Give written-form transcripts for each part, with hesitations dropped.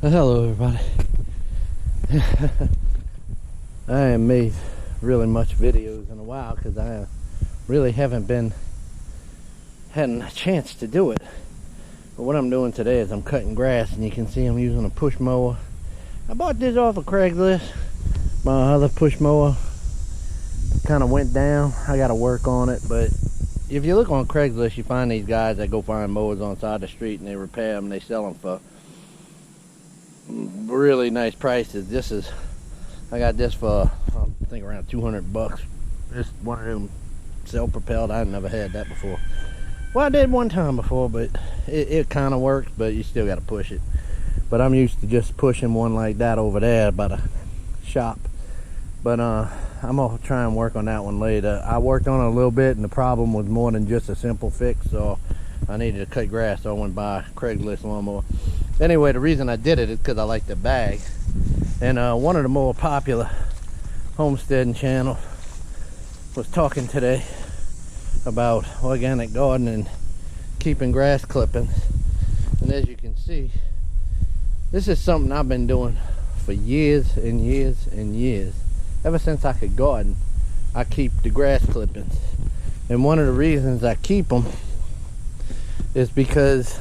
Hello everybody. I haven't made really much videos in a while because I really haven't had a chance to do it. But what I'm doing today is I'm cutting grass, and you can see I'm using a push mower. I bought this off of Craigslist. My other push mower kind of went down. I got to work on it, but if you look on Craigslist, you find these guys that go find mowers on the side of the street and they repair them. They sell them for really nice prices. I got this for I think around 200 bucks. It's one of them self-propelled. I never had that before. Well, I did one time before, but it kind of works, but you still got to push it. But I'm used to just pushing one like that over there by the shop. But I'm gonna try and work on that one later. I worked on it a little bit, and the problem was more than just a simple fix, so I needed to cut grass, so I went by Craigslist lawnmower. Anyway, the reason I did it is because I like the bag. And one of the more popular homesteading channels was talking today about organic gardening, keeping grass clippings. And as you can see, this is something I've been doing for years and years and years. Ever since I could garden, I keep the grass clippings. And one of the reasons I keep them is because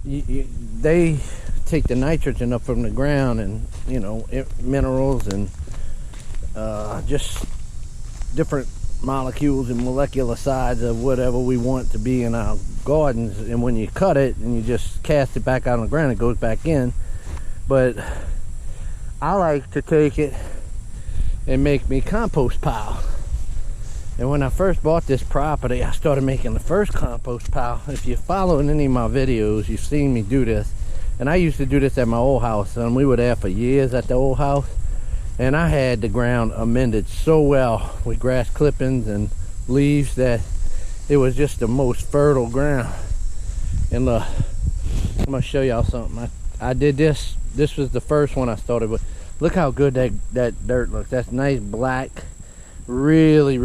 they take the nitrogen up from the ground, and minerals and just different molecules and molecular sides of whatever we want to be in our gardens. And when you cut it and you just cast it back out on the ground, it goes back in. But I like to take it and make me compost pile. And when I first bought this property, I started making the first compost pile. If you're following any of my videos, you've seen me do this. And I used to do this at my old house, and we were there for years at the old house. And I had the ground amended so well with grass clippings and leaves that it was just the most fertile ground. And look, I'm gonna show y'all something. I did this. This was the first one I started with. Look how good that dirt looks. That's nice black, really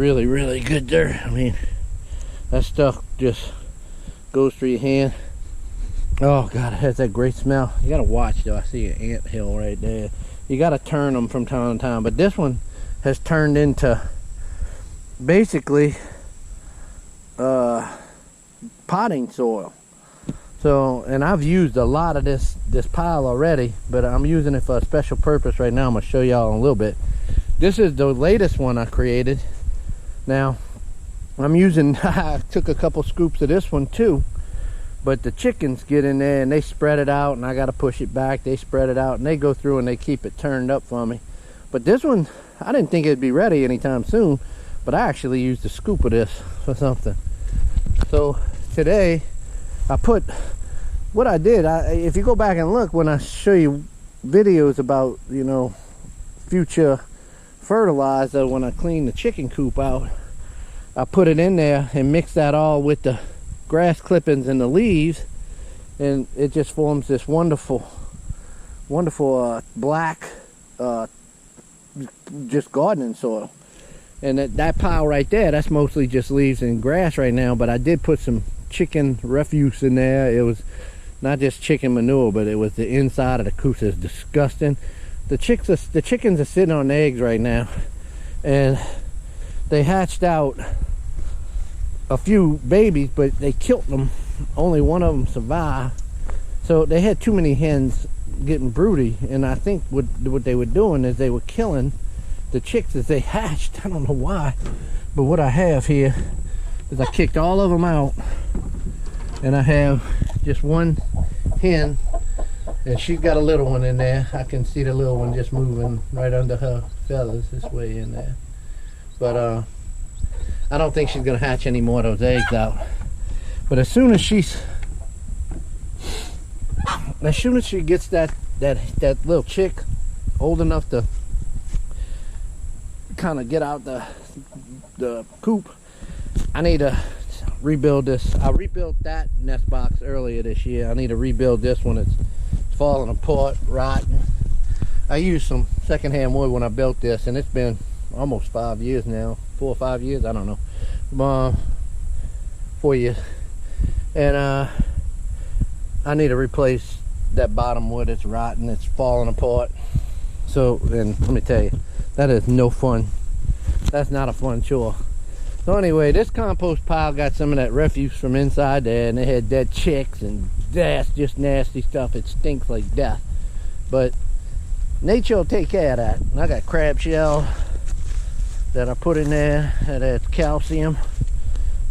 good dirt. I mean, that stuff just goes through your hand. Oh God, it has that great smell. You gotta watch though. I see an ant hill right there. You gotta turn them from time to time. But this one has turned into basically potting soil. So, and I've used a lot of this pile already, but I'm using it for a special purpose right now. I'm gonna show y'all in a little bit. This is the latest one I created. Now, I'm using, I took a couple scoops of this one too, but the chickens get in there and they spread it out, and I gotta push it back. They spread it out and they go through and they keep it turned up for me. But this one, I didn't think it'd be ready anytime soon, but I actually used a scoop of this for something. So today, I put, what I did, if you go back and look when I show you videos about, future fertilizer, when I clean the chicken coop out, I put it in there and mix that all with the grass clippings and the leaves, and it just forms this wonderful black just gardening soil. And that pile right there, that's mostly just leaves and grass right now, but I did put some chicken refuse in there. It was not just chicken manure, but it was the inside of the coops. It's disgusting. The chickens are sitting on eggs right now, and they hatched out a few babies, but they killed them. Only one of them survived. So they had too many hens getting broody, and I think what they were doing is they were killing the chicks as they hatched. I don't know why, but what I have here is I kicked all of them out, and I have just one hen, and she's got a little one in there. I can see the little one just moving right under her feathers this way in there. But I don't think she's gonna hatch any more of those eggs out. But as soon as she gets that little chick old enough to kind of get out the coop, I need to rebuild this. I rebuilt that nest box earlier this year. I need to rebuild this one. It's falling apart, rotten. I used some secondhand wood when I built this, and it's been almost 5 years now, 4 or 5 years, I don't know, 4 years. And I need to replace that bottom wood, it's rotten, it's falling apart. So, and let me tell you, that is no fun. That's not a fun chore. So anyway, this compost pile got some of that refuse from inside there, and they had dead chicks and that's just nasty stuff. It stinks like death. But nature will take care of that. And I got crab shell that I put in there that has calcium.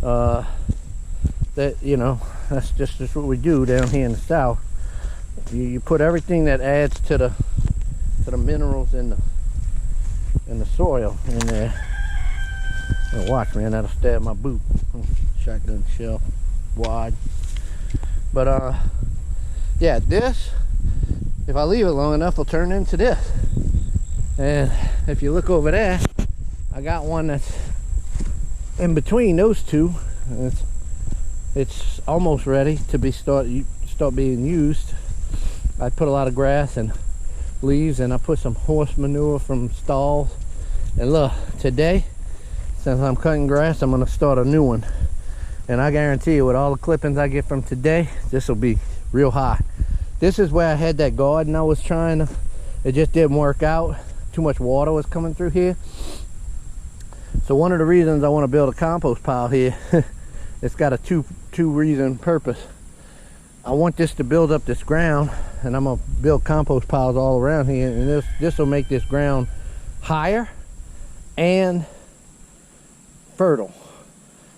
That, you know, that's just what we do down here in the south. You put everything that adds to the minerals in the soil in there. Oh, watch, man, that'll stab my boot. Shotgun shell wide. But yeah, this, if I leave it long enough, will turn into this. And if you look over there, I got one that's in between those two. It's almost ready to start being used. I put a lot of grass and leaves, and I put some horse manure from stalls. And look, today, since I'm cutting grass, I'm going to start a new one. And I guarantee you, with all the clippings I get from today, this will be real high. This is where I had that garden I was trying to, it just didn't work out. Too much water was coming through here. So one of the reasons I want to build a compost pile here, it's got a two reason purpose. I want this to build up this ground, and I'm going to build compost piles all around here, and this will make this ground higher and fertile.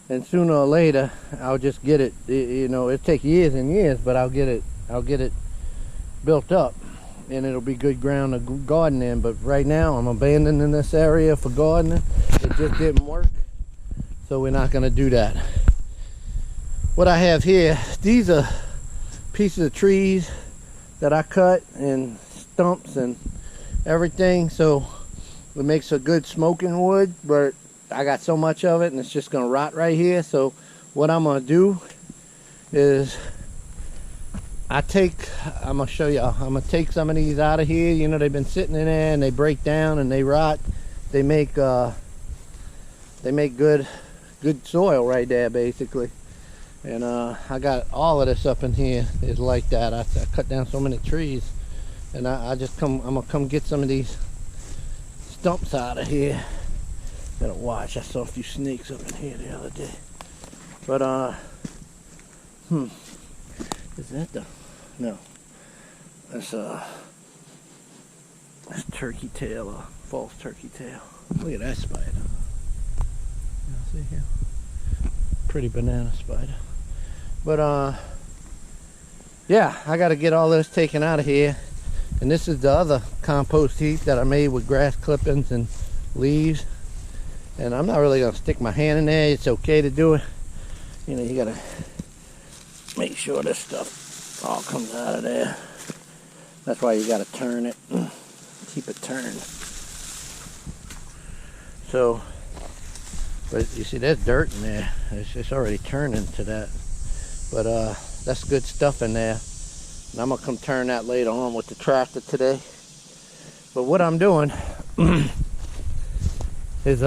And sooner or later I'll just get it, you know, it'll take years and years, but I'll get it built up, and it'll be good ground to garden in. But right now I'm abandoning this area for gardening. It just didn't work, so we're not going to do that. What I have here, these are pieces of trees that I cut, and stumps and everything, so it makes a good smoking wood. But I got so much of it, and it's just gonna rot right here. So what I'm gonna do is I'm gonna show y'all. I'm gonna take some of these out of here. You know, they've been sitting in there and they break down and they rot. They make good soil right there, basically. And I got all of this up in here is like that. I cut down so many trees, and I'm gonna come get some of these stumps out of here. Gotta watch. I saw a few snakes up in here the other day. But is that the, no, that's turkey tail, or false turkey tail. Look at that spider. You see here? Pretty banana spider. But yeah, I got to get all this taken out of here. And this is the other compost heap that I made with grass clippings and leaves. And I'm not really going to stick my hand in there. It's okay to do it. You know, you got to make sure this stuff all comes out of there. That's why you got to turn it. Keep it turned. So, but you see, there's dirt in there. It's already turning to that. But that's good stuff in there. And I'm going to come turn that later on with the tractor today. But what I'm doing is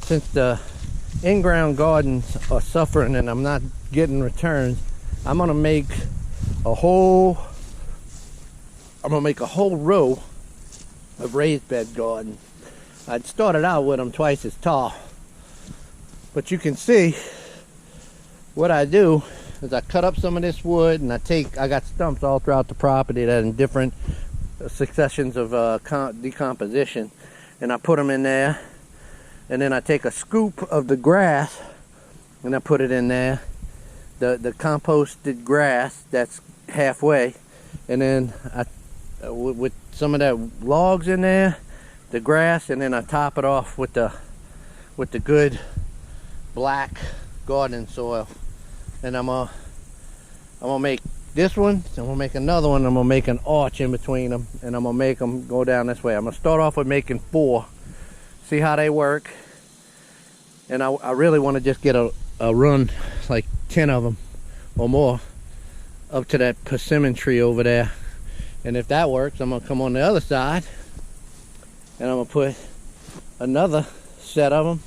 since the in-ground gardens are suffering and I'm not getting returns, I'm going to make a whole row of raised bed garden. I'd started out with them twice as tall. But you can see what I do is I cut up some of this wood, and I got stumps all throughout the property that in different successions of decomposition, and I put them in there. And then I take a scoop of the grass and I put it in there, the composted grass that's halfway, and then with some of that logs in there, the grass, and then I top it off with the good black garden soil. And I'm gonna make this one, I'm gonna make another one, I'm gonna make an arch in between them, and I'm gonna make them go down this way. I'm gonna start off with making 4, see how they work, and I really want to just get a run, like 10 of them or more, up to that persimmon tree over there. And if that works, I'm gonna come on the other side and I'm gonna put another set of them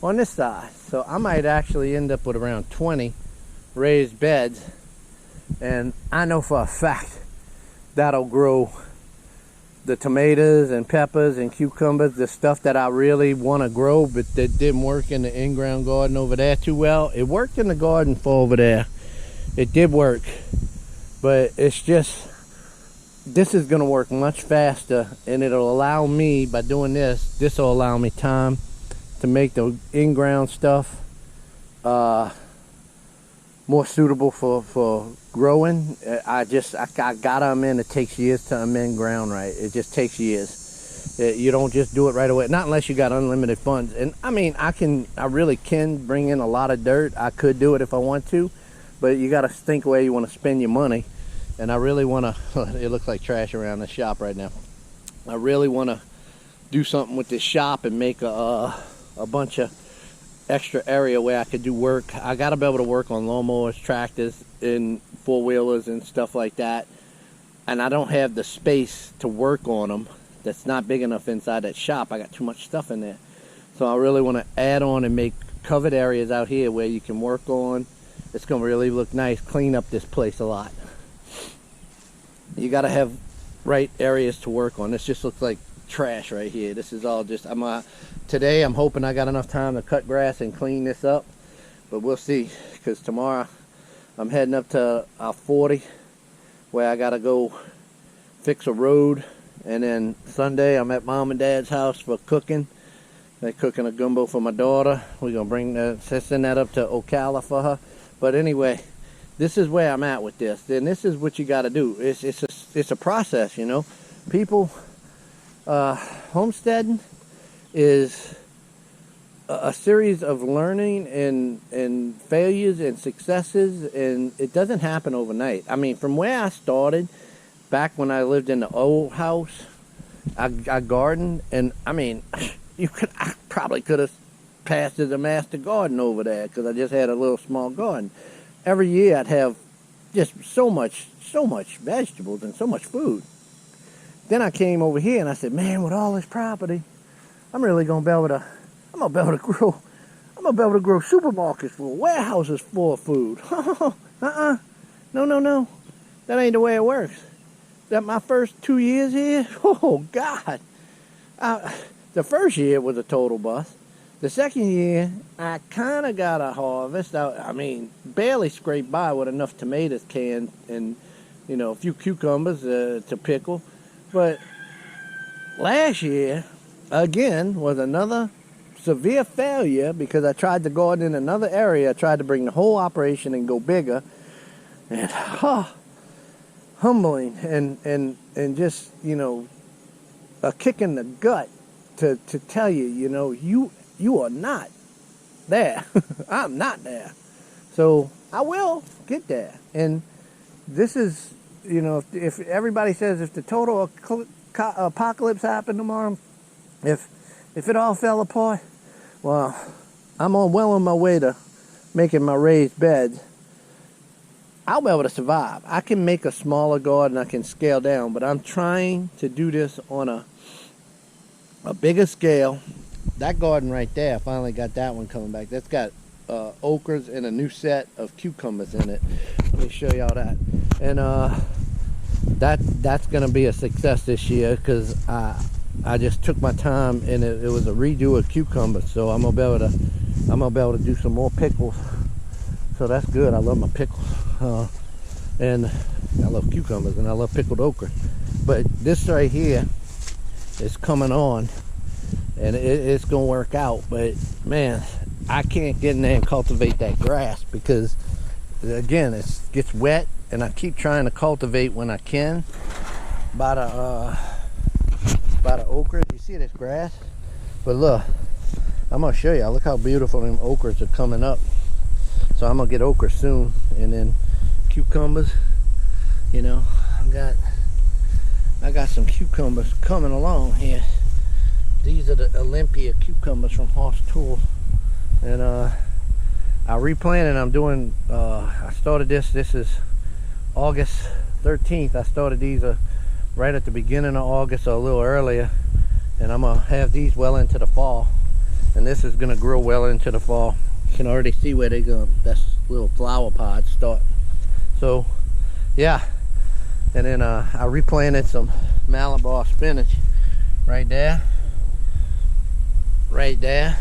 on this side. So I might actually end up with around 20 raised beds And I know for a fact that'll grow the tomatoes and peppers and cucumbers, the stuff that I really want to grow, but that didn't work in the in-ground garden over there too well. It worked in the garden for over there. It did work, but it's just, this is going to work much faster, and it'll allow me, by doing this will allow me time to make the in-ground stuff more suitable for growing. I got them in. It takes years to them in ground right. It just takes years. You don't just do it right away, not unless you got unlimited funds. And I mean, I really can bring in a lot of dirt. I could do it if I want to, but you got to think where you want to spend your money. And I really want to, it looks like trash around the shop right now. I really want to do something with this shop and make a bunch of extra area where I could do work. I got to be able to work on lawnmowers, tractors, and four-wheelers and stuff like that. And I don't have the space to work on them. That's not big enough inside that shop. I got too much stuff in there. So I really want to add on and make covered areas out here where you can work on. It's going to really look nice, clean up this place a lot. You got to have right areas to work on. This just looks like trash right here. This is all just, today I'm hoping I got enough time to cut grass and clean this up, but we'll see, because tomorrow I'm heading up to 40 where I gotta go fix a road, and then Sunday I'm at Mom and Dad's house for cooking. They're cooking a gumbo for my daughter. We're gonna send that up to Ocala for her. But anyway, this is where I'm at with this, and this is what you got to do. It's a process, you know. People, homesteading is a series of learning and failures and successes, and it doesn't happen overnight. I mean, from where I started, back when I lived in the old house, I gardened, and I mean, I probably could have passed as a master garden over there, because I just had a little small garden. Every year I'd have just so much vegetables and so much food. Then I came over here and I said, man, with all this property, I'm really gonna be able to grow supermarkets full, warehouses full of food. No. That ain't the way it works. That my first 2 years here, oh God. The first year was a total bust. The second year, I kind of got a harvest. I mean, barely scraped by with enough tomatoes canned and, you know, a few cucumbers to pickle. But last year, again, was another severe failure, because I tried to garden in another area. I tried to bring the whole operation and go bigger. And, humbling and just, you know, a kick in the gut to tell you, you know, you are not there. I'm not there. So I will get there. And this is, you know, if everybody says if the total apocalypse happened tomorrow, if it all fell apart, well, I'm well on my way to making my raised beds. I'll be able to survive. I can make a smaller garden. I can scale down, but I'm trying to do this on a bigger scale. That garden right there, I finally got that one coming back. That's got okras and a new set of cucumbers in it. Let me show y'all that. And that's gonna be a success this year, because I just took my time, and it was a redo of cucumbers. So I'm gonna be able to do some more pickles. So that's good. I love my pickles, and I love cucumbers, and I love pickled okra. But this right here is coming on, and it's gonna work out. But man, I can't get in there and cultivate that grass, because again, it gets wet, and I keep trying to cultivate when I can by the okra. You see this grass? But look, I'm gonna show you. Look how beautiful them okras are coming up. So I'm gonna get okra soon, and then cucumbers. You know, I got some cucumbers coming along here. These are the Olympia cucumbers from Horse Tool, and I replanted. I'm doing. I started this. This is August 13th. I started these right at the beginning of August, or a little earlier, and I'm gonna have these well into the fall. And this is gonna grow well into the fall. You can already see where that's little flower pods start. So yeah. And then I replanted some Malabar spinach right there. Right there.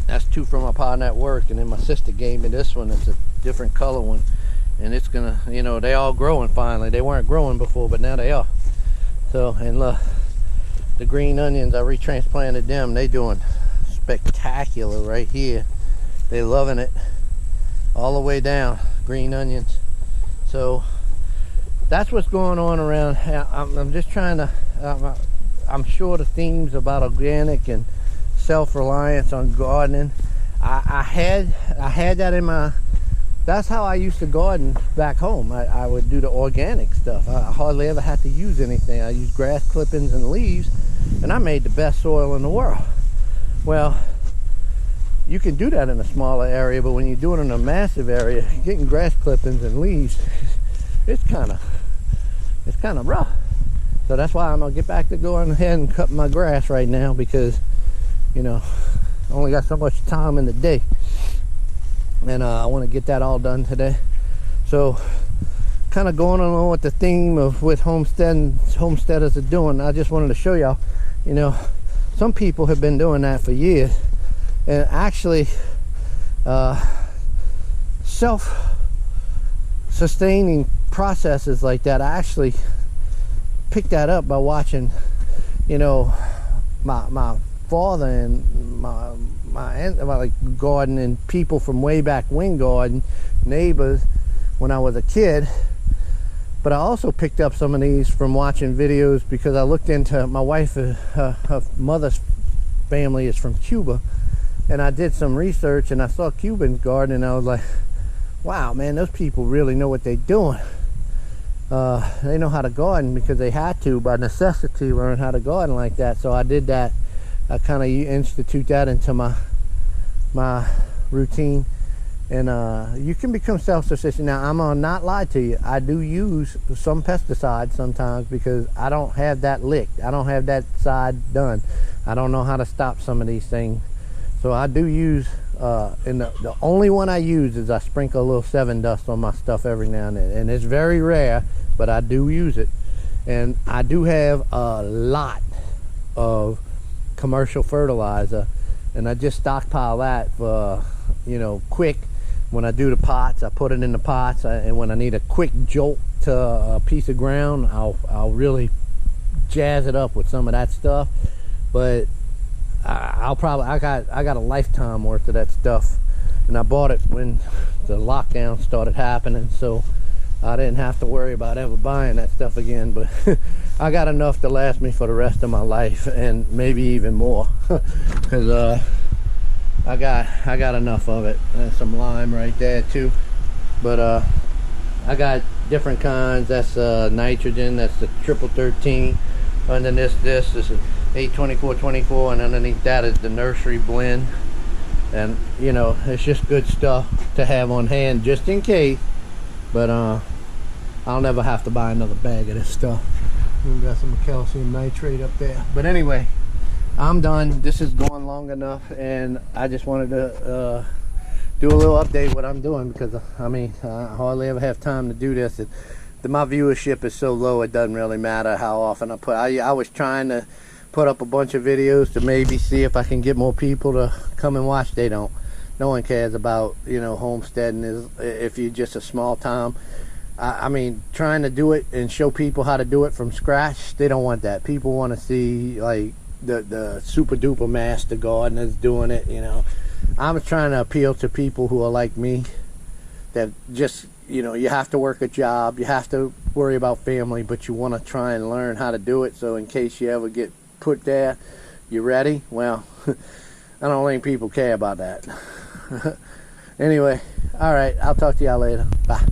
That's 2 from my partner at work, and then my sister gave me this one. It's a different color one, and it's gonna, you know, they all growing finally. They weren't growing before, but now they are. So, and look, the green onions, I retransplanted them. They doing spectacular right here. They loving it all the way down, green onions. So that's what's going on around. I'm just trying to, I'm sure the themes about organic and self-reliance on gardening, I had that in my, that's how I used to garden back home. I would do the organic stuff. I hardly ever had to use anything. I used grass clippings and leaves, and I made the best soil in the world. Well, you can do that in a smaller area, but when you do it in a massive area, getting grass clippings and leaves, it's kind of rough. So that's why I'm gonna get back to going ahead and cutting my grass right now, because, you know, I only got so much time in the day, and I want to get that all done today. So kind of going along with the theme of what homesteaders are doing, I just wanted to show y'all, you know, some people have been doing that for years, and actually self-sustaining processes like that. I actually picked that up by watching, you know, my father and my like gardening people from way back when, garden neighbors when I was a kid. But I also picked up some of these from watching videos, because I looked into my wife, her mother's family is from Cuba, and I did some research and I saw Cubans garden, and I was like, wow, man, those people really know what they're doing. They know how to garden because they had to, by necessity, learn how to garden like that. So I did that. I kind of institute that into my routine, and you can become self-sufficient. Now, I'm gonna not lie to you, I do use some pesticides sometimes, because I don't have that licked. I don't have that side done. I don't know how to stop some of these things. So I do use, and the only one I use is I sprinkle a little 7 dust on my stuff every now and then, and it's very rare, but I do use it. And I do have a lot of commercial fertilizer, and I just stockpile that for, you know, quick. When I do the pots, I put it in the pots, and when I need a quick jolt to a piece of ground, I'll really jazz it up with some of that stuff. But I got a lifetime worth of that stuff, and I bought it when the lockdown started happening, so I didn't have to worry about ever buying that stuff again. But I got enough to last me for the rest of my life, and maybe even more, because I got enough of it. And some lime right there too. But I got different kinds. That's nitrogen. That's the 13. And then this is 824-24, and underneath that is the nursery blend. And you know, it's just good stuff to have on hand just in case. But I'll never have to buy another bag of this stuff. We got some calcium nitrate up there. But anyway, I'm done. This is going long enough, and I just wanted to do a little update what I'm doing, because I mean, I hardly ever have time to do this. My viewership is so low, it doesn't really matter how often I put. I was trying to put up a bunch of videos to maybe see if I can get more people to come and watch. They don't. No one cares about, you know, homesteading if you're just a small town. I mean, trying to do it and show people how to do it from scratch, they don't want that. People want to see like the super duper master gardeners doing it, you know. I'm trying to appeal to people who are like me, that just, you know, you have to work a job, you have to worry about family, but you want to try and learn how to do it, so in case you ever get put there, you're ready. Well, I don't think people care about that. Anyway, all right, I'll talk to y'all later. Bye.